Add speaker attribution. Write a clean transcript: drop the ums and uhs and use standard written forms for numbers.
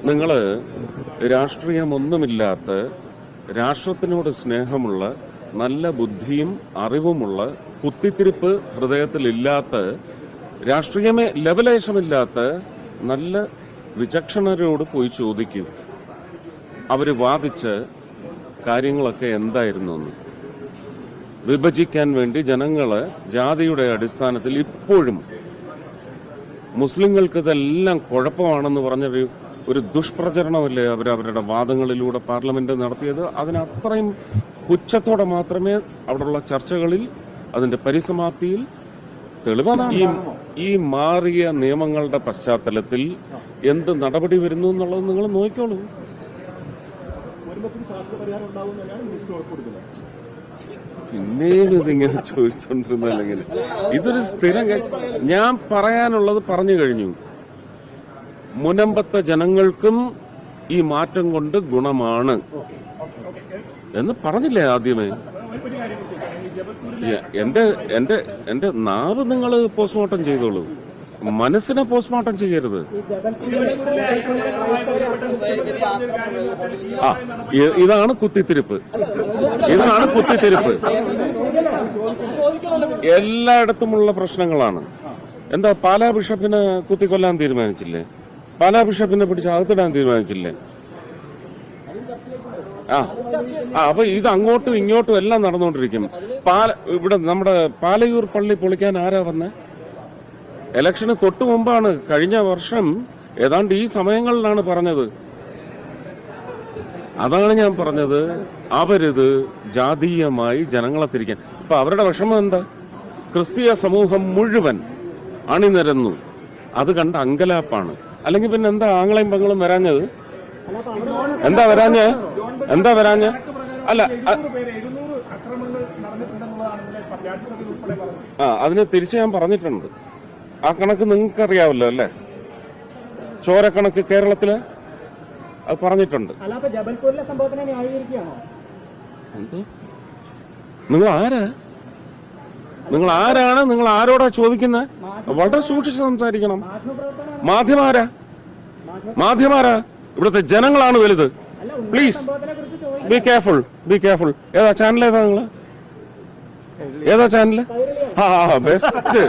Speaker 1: നിങ്ങൾ രാഷ്ട്രീയമൊന്നുമില്ലാത്ത, രാഷ്ട്രത്തിനോട് സ്നേഹമുള്ള, നല്ല ബുദ്ധിയും അറിവുമുള്ള, കുത്തിത്തിരിപ്പ് ഹൃദയത്തിലില്ലാത്ത, രാഷ്ട്രീയമേ ലവലേശമില്ലാത്ത നല്ല വിചക്ഷണരോട് പോയി ചോദിക്കൂ. അവർ വാദിച്ച കാര്യങ്ങളൊക്കെ എന്തായിരുന്നു എന്ന്. വിഭജിക്കാൻ വേണ്ടി ജനങ്ങളെ ജാതിയുടെ അടിസ്ഥാനത്തിൽ ഇപ്പോഴും മുസ്ലിങ്ങൾക്ക് ഇതെല്ലാം കുഴപ്പമാണെന്ന് പറഞ്ഞൊരു ദുഷ്പ്രചരണമല്ലേ അവരവരുടെ വാദങ്ങളിലൂടെ പാർലമെന്റ് നടത്തിയത്. അതിനത്രയും പുച്ഛത്തോടെ മാത്രമേ അവിടെയുള്ള ചർച്ചകളിൽ അതിന്റെ പരിസമാപ്തിയിൽ തെളിവാണ്. ഈ മാറിയ നിയമങ്ങളുടെ പശ്ചാത്തലത്തിൽ എന്ത് നടപടി വരുന്നു എന്നുള്ളത് നിങ്ങൾ നോക്കിക്കോളൂ. പിന്നെയും ഇതിങ്ങനെ ചോദിച്ചോണ്ടിരുന്നല്ലെങ്കിൽ ഇതൊരു സ്ഥിരം. ഞാൻ പറയാനുള്ളത് പറഞ്ഞു കഴിഞ്ഞു. മുനമ്പത്തെ ജനങ്ങൾക്കും ഈ മാറ്റം കൊണ്ട് ഗുണമാണ് എന്ന് പറഞ്ഞില്ലേ ആദ്യമേ? എന്റെ നാവ് നിങ്ങൾ പോസ്റ്റ്മോർട്ടം ചെയ്തോളൂ, മനസ്സിനെ പോസ്റ്റ്മോർട്ടം ചെയ്യരുത്. ഇതാണ് കുത്തിത്തിരിപ്പ്. എല്ലായിടത്തുമുള്ള പ്രശ്നങ്ങളാണ്. എന്താ പാലാ ബിഷപ്പിനെ കുത്തിക്കൊല്ലാൻ തീരുമാനിച്ചില്ലേ? പാലാ ബിഷപ്പിനെ പിടിച്ച് അകത്തിടാൻ തീരുമാനിച്ചില്ലേ? അപ്പൊ ഇത് അങ്ങോട്ടും ഇങ്ങോട്ടും എല്ലാം നടന്നുകൊണ്ടിരിക്കും. ഇവിടെ നമ്മുടെ പാലയൂർ പള്ളി പൊളിക്കാൻ ആരാ വന്നേ? ഇലക്ഷന് തൊട്ടു മുമ്പാണ്. കഴിഞ്ഞ വർഷം ഏതാണ്ട് ഈ സമയങ്ങളിലാണ് പറഞ്ഞത്. അതാണ് ഞാൻ പറഞ്ഞത്. അവരിത് ജാതീയമായി ജനങ്ങളെ തിരിക്കാൻ. ഇപ്പൊ അവരുടെ വിഷമം എന്താ? ക്രിസ്തീയ സമൂഹം മുഴുവൻ അണിനിരന്നു. അത് കണ്ട അങ്കലാപ്പാണ്. അല്ലെങ്കിൽ പിന്നെ എന്താ ആങ്ങളെയും പെങ്ങളും വരാഞ്ഞത്? എന്താ വരാഞ്ഞ്? അല്ല, അതിന് തിരിച്ച് ഞാൻ പറഞ്ഞിട്ടുണ്ട്. ആ കണക്ക് നിങ്ങൾക്കറിയാവല്ലോ അല്ലേ? ചോരക്കണക്ക് കേരളത്തില് അത് പറഞ്ഞിട്ടുണ്ട്. നിങ്ങൾ ആരാണ്? നിങ്ങൾ ആരോടാ ചോദിക്കുന്നത്? വളരെ സൂക്ഷിച്ച് സംസാരിക്കണം. മാധ്യമാരാ? ഇവിടുത്തെ ജനങ്ങളാണ് വലുത്. Please be careful. ഏതാ ചാനൽ? ഏതാ ചാനൽ? ബെസ്റ്റ്